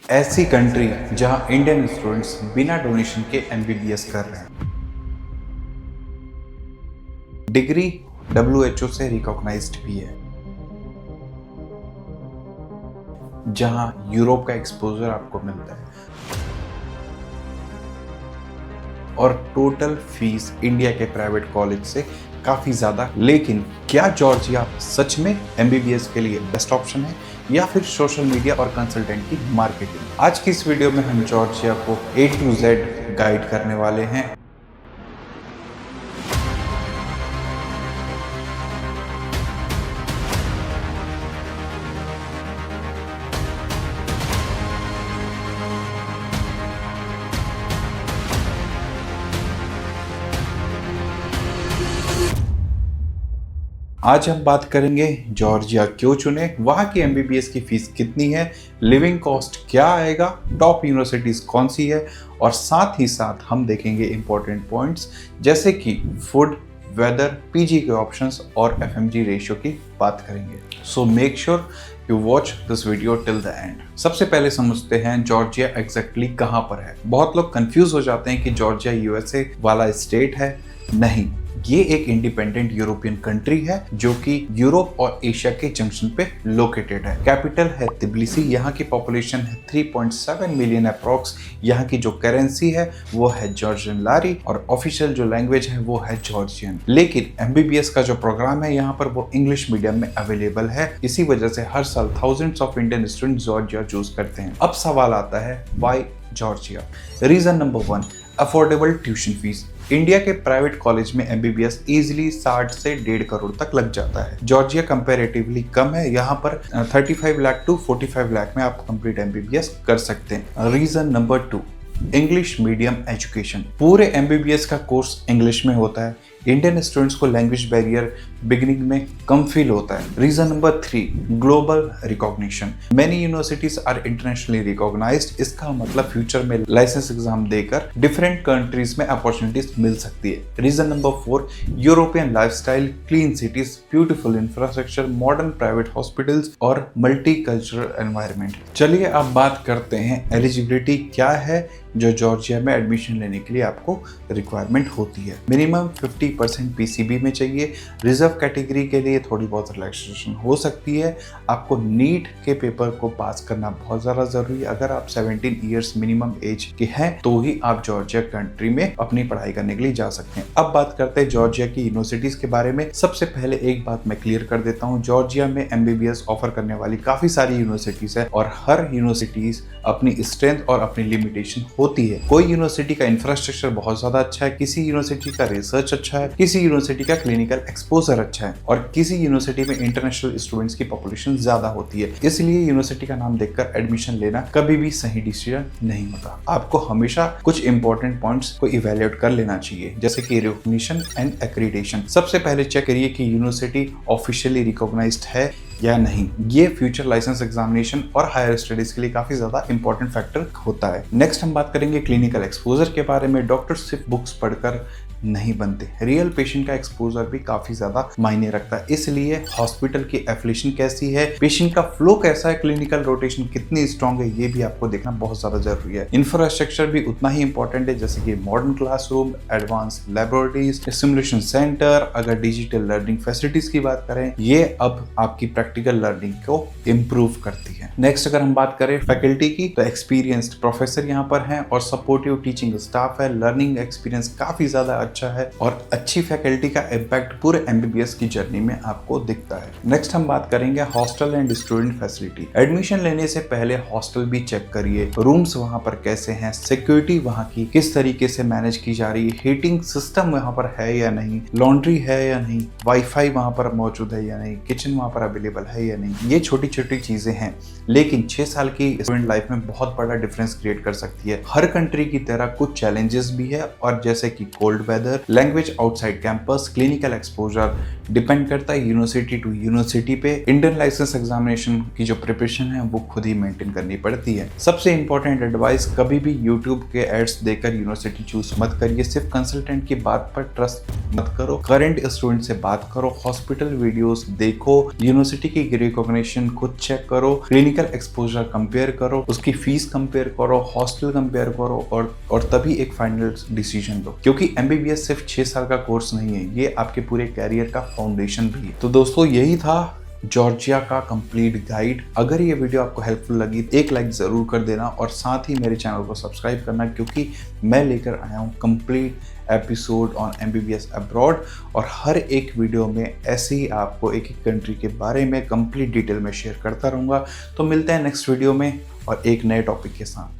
ऐसी कंट्री जहां Indian students बिना डोनेशन के एमबीबीएस कर रहे हैं। डिग्री WHO से रिकॉग्नाइज्ड भी है। जहां यूरोप का एक्सपोजर आपको मिलता है और टोटल फीस इंडिया के प्राइवेट कॉलेज से काफी ज्यादा। लेकिन क्या जॉर्जिया सच में एमबीबीएस के लिए बेस्ट ऑप्शन है या फिर सोशल मीडिया और कंसल्टेंट की मार्केटिंग? आज की इस वीडियो में हम जॉर्जिया को A to Z गाइड करने वाले हैं। आज हम बात करेंगे जॉर्जिया क्यों चुने, वहाँ की एमबीबीएस की फीस कितनी है, लिविंग कॉस्ट क्या आएगा, टॉप यूनिवर्सिटीज कौन सी है, और साथ ही साथ हम देखेंगे इंपॉर्टेंट पॉइंट्स जैसे कि फूड, वेदर, पीजी के ऑप्शंस और एफएमजी रेशियो की बात करेंगे। So make sure you watch this video till the end. सबसे पहले समझते हैं जॉर्जिया एग्जैक्टली कहाँ पर है। बहुत लोग कंफ्यूज हो जाते हैं कि जॉर्जिया यूएसए वाला स्टेट है। नहीं, ये एक इंडिपेंडेंट यूरोपियन कंट्री है जो कि यूरोप और एशिया के जंक्शन पे लोकेटेड है। कैपिटल है तिब्लिसी। यहाँ की पॉपुलेशन है 3.7 मिलियन अप्रॉक्स। यहाँ की जो करेंसी है वो है जॉर्जियन लारी और ऑफिशियल जो लैंग्वेज है वो है जॉर्जियन। लेकिन एमबीबीएस का जो प्रोग्राम है यहाँ पर वो इंग्लिश मीडियम में अवेलेबल है। इसी वजह से हर साल thousands of Indian student Georgia choose करते हैं। अब सवाल आता है why Georgia? Reason number 1, affordable tuition fees. India के प्राइवेट कॉलेज में एमबीबीएस इजीली 60 से 1.5 करोड़ तक लग जाता है। जॉर्जिया कंपैरेटिवली कम है। यहाँ पर 35 लाख टू 45 लाख में आप कंप्लीट एमबीबीएस कर सकते हैं। Reason number 2, English medium education. पूरे एमबीबीएस का कोर्स इंग्लिश में होता है। इंडियन स्टूडेंट्स को लैंग्वेज बैरियर बिगिनिंग में कम फील होता है। Reason number 3, global recognition. Many universities are internationally recognized. इसका मतलब फ्यूचर में लाइसेंस एग्जाम देकर डिफरेंट कंट्रीज में अपॉर्चुनिटीज मिल सकती है। Reason number 4, European lifestyle, clean cities, beautiful infrastructure, modern private hospitals और मल्टी कल्चरल एनवायरनमेंट। चलिए अब बात करते हैं एलिजिबिलिटी क्या है जो जॉर्जिया में एडमिशन लेने के लिए आपको रिक्वायरमेंट होती है। मिनिमम 50% पीसीबी में चाहिए। रिजर्व कैटेगरी के लिए थोड़ी बहुत रिलैक्सेशन हो सकती है। आपको नीट के पेपर को पास करना बहुत ज़्यादा ज़रूरी है। अगर आप 17 ईयर्स मिनिमम एज के हैं तो ही आप जॉर्जिया कंट्री में अपनी पढ़ाई करने के लिए जा सकते हैं। अब बात करते हैं जॉर्जिया की यूनिवर्सिटीज़ के बारे में। सबसे पहले एक बात मैं क्लियर कर देता हूँ, जॉर्जिया में एमबीबीएस ऑफर करने वाली काफ़ी सारी यूनिवर्सिटीज़ है और हर यूनिवर्सिटीज़ अपनी स्ट्रेंथ और अपनी लिमिटेशन होती है। कोई यूनिवर्सिटी का इंफ्रास्ट्रक्चर बहुत ज्यादा अच्छा है, किसी यूनिवर्सिटी का रिसर्च अच्छा है, किसी यूनिवर्सिटी का क्लिनिकल एक्सपोजर अच्छा है और किसी यूनिवर्सिटी में इंटरनेशनल स्टूडेंट्स की पॉपुलेशन ज्यादा होती है। इसलिए यूनिवर्सिटी का नाम देखकर एडमिशन लेना कभी भी सही डिसीजन नहीं होता। आपको हमेशा कुछ इंपॉर्टेंट पॉइंट्स को इवेल्युएट कर लेना चाहिए जैसे कि रिकॉग्निशन एंड एक्रीडिटेशन। सबसे पहले चेक करिए कि यूनिवर्सिटी ऑफिशियली रिकॉग्नाइज्ड है या नहीं। ये फ्यूचर लाइसेंस एग्जामिनेशन और हायर स्टडीज के लिए काफी ज्यादा इंपॉर्टेंट फैक्टर होता है। नेक्स्ट हम बात करेंगे क्लिनिकल एक्सपोजर के बारे में। डॉक्टर सिर्फ बुक्स पढ़कर नहीं बनते, रियल पेशेंट का एक्सपोजर भी काफी ज्यादा मायने रखता है। इसलिए हॉस्पिटल की एफिलिएशन कैसी है, पेशेंट का फ्लो कैसा है, क्लिनिकल रोटेशन कितनी स्ट्रॉन्ग है, ये भी आपको देखना बहुत ज्यादा जरूरी है। इंफ्रास्ट्रक्चर भी उतना ही इंपॉर्टेंट है जैसे कि modern classroom, advance laboratories, simulation centre. अगर डिजिटल लर्निंग फैसिलिटीज की बात करें, ये अब आपकी प्रैक्टिकल लर्निंग को इम्प्रूव करती है। नेक्स्ट अगर हम बात करें फैकल्टी की, तो एक्सपीरियंस्ड प्रोफेसर यहाँ पर हैं और सपोर्टिव टीचिंग स्टाफ है। लर्निंग एक्सपीरियंस काफी ज्यादा अच्छा है और अच्छी फैकल्टी का इम्पैक्ट पूरे एमबीबीएस की जर्नी में आपको दिखता है। नेक्स्ट हम बात करेंगे hostel and student facility. Admission लेने से पहले हॉस्टल भी चेक करिए, रूम्स वहां पर कैसे हैं, सिक्योरिटी वहां की किस तरीके से मैनेज की जा रही है, हीटिंग सिस्टम वहां पर है या नहीं, लॉन्ड्री है या नहीं, वाईफाई वहां पर मौजूद है या नहीं, किचन वहां पर अवेलेबल है या नहीं। ये छोटी छोटी चीजें हैं लेकिन 6 साल की स्टूडेंट लाइफ में बहुत बड़ा डिफरेंस क्रिएट कर सकती है। हर कंट्री की तरह कुछ चैलेंजेस भी है और जैसे कि cold weather, weather, language outside campus, clinical exposure, depend करता है यूनिवर्सिटी टू यूनिवर्सिटी पे। इंडियन लाइसेंस एग्जामिनेशन की जो प्रिपरेशन है वो खुद ही मेंटेन करनी पड़ती है। सबसे इंपॉर्टेंट एडवाइस, कभी भी यूट्यूब के एड्स देकर यूनिवर्सिटी चूज मत करिए। सिर्फ कंसल्टेंट की बात पर ट्रस्ट मत करो, करंट स्टूडेंट से बात करो, हॉस्पिटल वीडियोस देखो, यूनिवर्सिटी की रिकॉग्निशन खुद चेक करो, क्लिनिकल एक्सपोजर कंपेयर करो, उसकी फीस कंपेयर करो, हॉस्टल कंपेयर करो और तभी एक फाइनल डिसीजन लो। क्योंकि एमबीबीएस सिर्फ 6 साल का कोर्स नहीं है, ये आपके पूरे कैरियर का फाउंडेशन भी है। तो दोस्तों यही था जॉर्जिया का कंप्लीट गाइड। अगर ये वीडियो आपको हेल्पफुल लगी एक लाइक ज़रूर कर देना और साथ ही मेरे चैनल को सब्सक्राइब करना, क्योंकि मैं लेकर आया हूँ complete episode on MBBS abroad और हर एक वीडियो में ऐसे ही आपको एक एक कंट्री के बारे में कंप्लीट डिटेल में शेयर करता रहूँगा। तो मिलते हैं नेक्स्ट वीडियो में और एक नए टॉपिक के साथ।